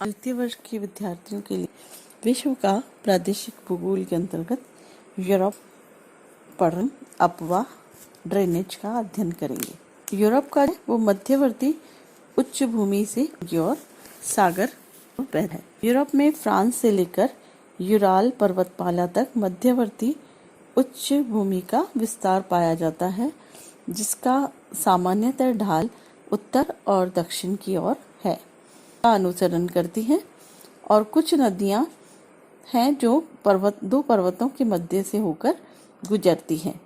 द्वितीय वर्ष के विद्यार्थियों के लिए विश्व का प्रादेशिक भूगोल के अंतर्गत यूरोप पढ़न अपवाह ड्रेनेज का अध्ययन करेंगे। यूरोप का वो मध्यवर्ती उच्च भूमि से की ओर सागर बह है। यूरोप में फ्रांस से लेकर यूराल पर्वतमाला तक मध्यवर्ती उच्च भूमि का विस्तार पाया जाता है, जिसका सामान्यतः ढाल उत्तर और दक्षिण की ओर है का अनुसरण करती हैं और कुछ नदियां हैं जो दो पर्वतों के मध्य से होकर गुजरती हैं।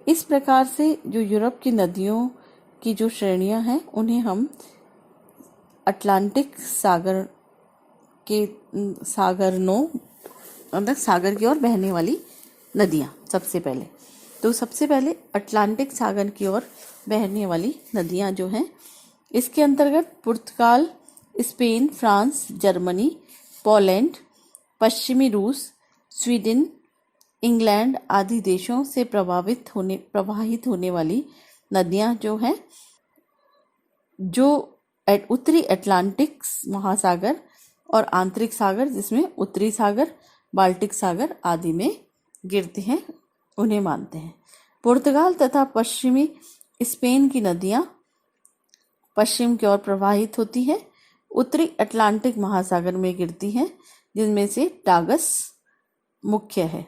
इस प्रकार से जो यूरोप की नदियों की जो श्रेणियां हैं उन्हें हम अटलांटिक सागर के सागर की ओर बहने वाली नदियां सबसे पहले अटलांटिक सागर की ओर बहने वाली नदियां जो हैं, इसके अंतर्गत पुर्तगाल, स्पेन, फ्रांस, जर्मनी, पोलैंड, पश्चिमी रूस, स्वीडन, इंग्लैंड आदि देशों से प्रवाहित होने वाली नदियां जो हैं, जो उत्तरी अटलांटिक महासागर और आंतरिक सागर जिसमें उत्तरी सागर, बाल्टिक सागर आदि में गिरते हैं, उन्हें मानते हैं। पुर्तगाल तथा पश्चिमी स्पेन की नदियां पश्चिम की ओर प्रवाहित होती हैं, उत्तरी अटलांटिक महासागर में गिरती हैं, जिनमें से टागस मुख्य है।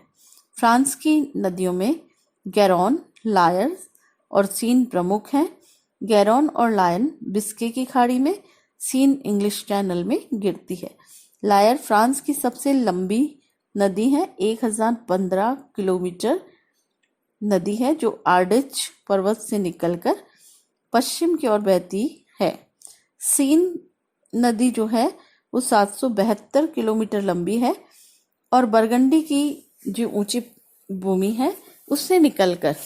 फ्रांस की नदियों में गैरोन, लायर और सीन प्रमुख हैं। गैरोन और लायन बिस्के की खाड़ी में, सीन इंग्लिश चैनल में गिरती है। लायर फ्रांस की सबसे लंबी नदी है, 1015 किलोमीटर नदी है, जो आर्डेच पर्वत से निकलकर पश्चिम की ओर बहती है। सीन नदी जो है वो 772 किलोमीटर लंबी है और बरगंडी की जो ऊंची भूमि है उससे निकलकर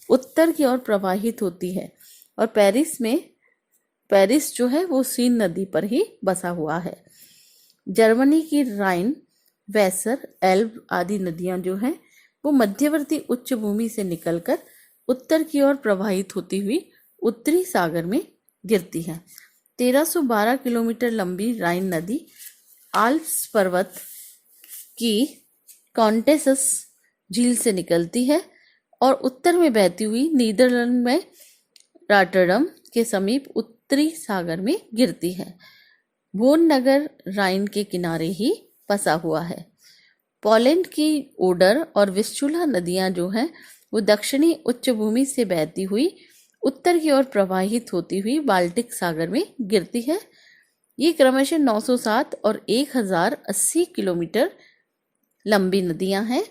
उत्तर की ओर प्रवाहित होती है और पेरिस जो है वो सीन नदी पर ही बसा हुआ है। जर्मनी की राइन, वेसर, एल्ब आदि नदियां जो हैं वो मध्यवर्ती उच्च भूमि से निकलकर उत्तर की ओर प्रवाहित होती हुई उत्तरी सागर में गिरती है। 1312 किलोमीटर लंबी राइन नदी आल्प्स पर्वत की कॉन्टेसस झील से निकलती है और उत्तर में बहती हुई नीदरलैंड में रॉटरडम के समीप उत्तरी सागर में गिरती है। बोन नगर राइन के किनारे ही बसा हुआ है। पोलैंड की ओडर और विस्चुला नदियां जो हैं वो दक्षिणी उच्च भूमि से बहती हुई उत्तर की ओर प्रवाहित होती हुई बाल्टिक सागर में गिरती है। ये क्रमशः 907 और 1080 किलोमीटर लंबी नदियां हैं।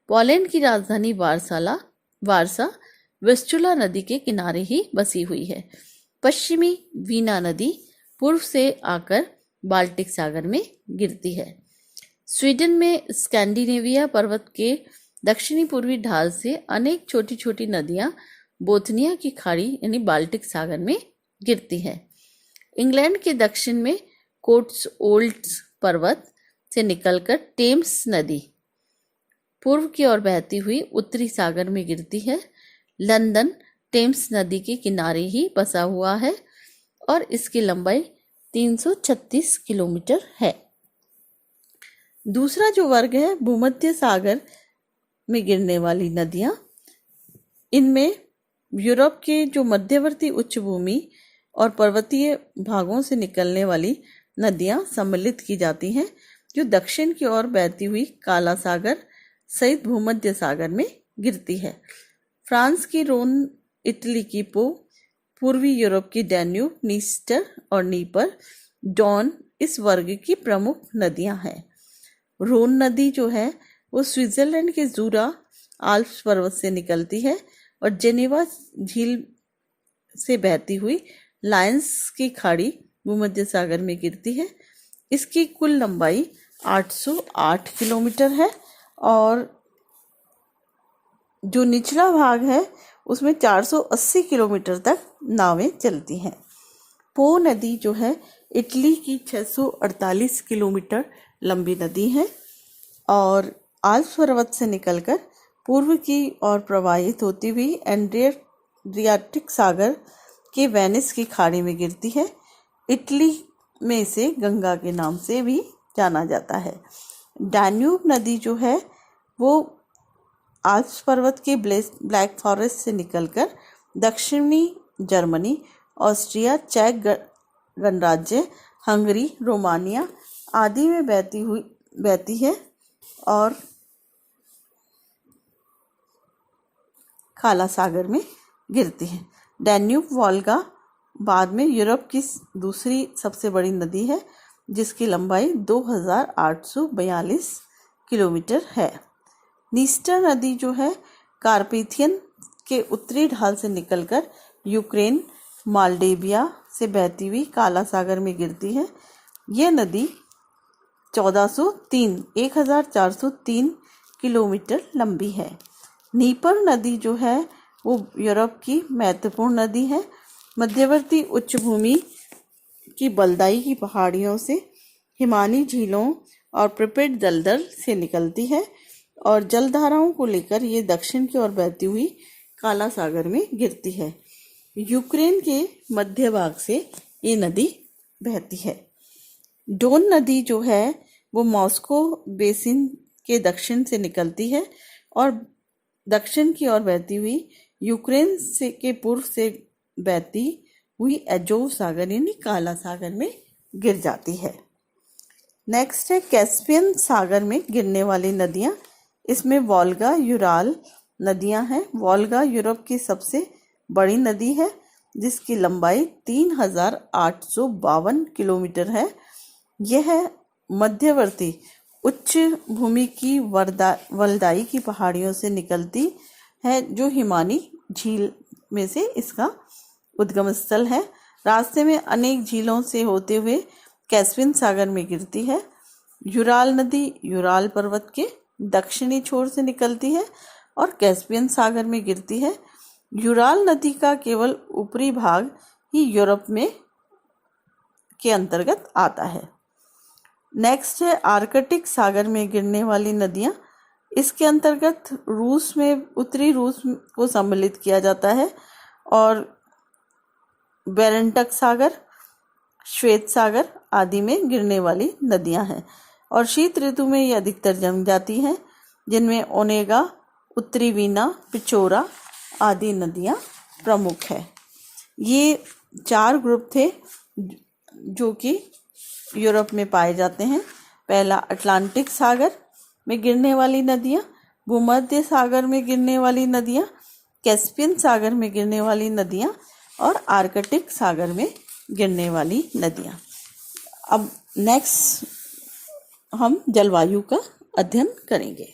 पोलैंड की राजधानी वारसा विस्चुला नदी के किनारे ही बसी हुई है। पश्चिमी वीना नदी पूर्व से आकर बाल्टिक सागर में गिरती है। स्वीडन में स्कैंडिनेविया पर्वत के दक्षिणी पूर्वी ढाल से अनेक छोटी छोटी नदियां बोथनिया की खाड़ी यानी बाल्टिक सागर में गिरती है। इंग्लैंड के दक्षिण में कोट्सवोल्ड्स पर्वत से निकलकर टेम्स नदी पूर्व की ओर बहती हुई उत्तरी सागर में गिरती है। लंदन टेम्स नदी के किनारे ही बसा हुआ है और इसकी लंबाई 336 किलोमीटर है। दूसरा जो वर्ग है भूमध्य सागर में गिरने वाली नदियां, इनमें यूरोप के जो मध्यवर्ती उच्च भूमि और पर्वतीय भागों से निकलने वाली नदियां सम्मिलित की जाती हैं, जो दक्षिण की ओर बहती हुई काला सागर सहित भूमध्य सागर में गिरती है। फ्रांस की रोन, इटली की पो, पूर्वी यूरोप की डैन्यूब, नीस्टर और नीपर, डॉन इस वर्ग की प्रमुख नदियां हैं। रोन नदी जो है वो स्विट्जरलैंड के जूरा आल्प्स पर्वत से निकलती है और जेनेवा झील से बहती हुई लायंस की खाड़ी भूमध्य सागर में गिरती है। इसकी कुल लंबाई 808 किलोमीटर है और जो निचला भाग है उसमें 480 किलोमीटर तक नावें चलती हैं। पो नदी जो है इटली की 648 किलोमीटर लंबी नदी है और आल्प्स पर्वत से निकलकर पूर्व की ओर प्रवाहित होती हुई एड्रियाटिक सागर के वेनिस की खाड़ी में गिरती है। इटली में से गंगा के नाम से भी जाना जाता है। डैन्यूब नदी जो है वो आल्प्स पर्वत के ब्लैक फॉरेस्ट से निकलकर दक्षिणी जर्मनी, ऑस्ट्रिया, चेक गणराज्य, हंगरी, रोमानिया आदि में बहती है और काला सागर में गिरती है। डैन्यूब वोल्गा बाद में यूरोप की दूसरी सबसे बड़ी नदी है, जिसकी लंबाई 2842 किलोमीटर है। नीस्टर नदी जो है कार्पेथियन के उत्तरी ढाल से निकलकर यूक्रेन, मालडेविया से बहती हुई काला सागर में गिरती है। यह नदी 1403 किलोमीटर लंबी है। नीपर नदी जो है वो यूरोप की महत्वपूर्ण नदी है। मध्यवर्ती उच्च भूमि की बलदाई की पहाड़ियों से, हिमानी झीलों और प्रिपेट दलदल से निकलती है और जलधाराओं को लेकर ये दक्षिण की ओर बहती हुई काला सागर में गिरती है। यूक्रेन के मध्य भाग से ये नदी बहती है। डोन नदी जो है वो मॉस्को बेसिन के दक्षिण से निकलती है और दक्षिण की ओर बहती हुई यूक्रेन से के पूर्व से बहती हुई एजोव सागर यानी काला सागर में गिर जाती है। नेक्स्ट है कैस्पियन सागर में गिरने वाली नदियां। इसमें वोल्गा, यूराल नदियां हैं। वोल्गा यूरोप की सबसे बड़ी नदी है, जिसकी लंबाई 3852 किलोमीटर है। यह मध्यवर्ती उच्च भूमि की वलदाई की पहाड़ियों से निकलती है, जो हिमानी झील में से इसका उद्गम स्थल है। रास्ते में अनेक झीलों से होते हुए कैस्पियन सागर में गिरती है। यूराल नदी यूराल पर्वत के दक्षिणी छोर से निकलती है और कैस्पियन सागर में गिरती है। यूराल नदी का केवल ऊपरी भाग ही यूरोप में के अंतर्गत आता है। नेक्स्ट है आर्कटिक सागर में गिरने वाली नदियां। इसके अंतर्गत रूस में उत्तरी रूस को सम्मिलित किया जाता है और बेरेंटक सागर, श्वेत सागर आदि में गिरने वाली नदियां हैं और शीत ऋतु में ये अधिकतर जम जाती हैं, जिनमें ओनेगा, उत्तरी वीना, पिचोरा आदि नदियां प्रमुख है। ये 4 ग्रुप थे जो कि यूरोप में पाए जाते हैं। पहला अटलांटिक सागर में गिरने वाली नदियां, भूमध्य सागर में गिरने वाली नदियां, कैस्पियन सागर में गिरने वाली नदियां और आर्कटिक सागर में गिरने वाली नदियां। अब नेक्स्ट हम जलवायु का अध्ययन करेंगे।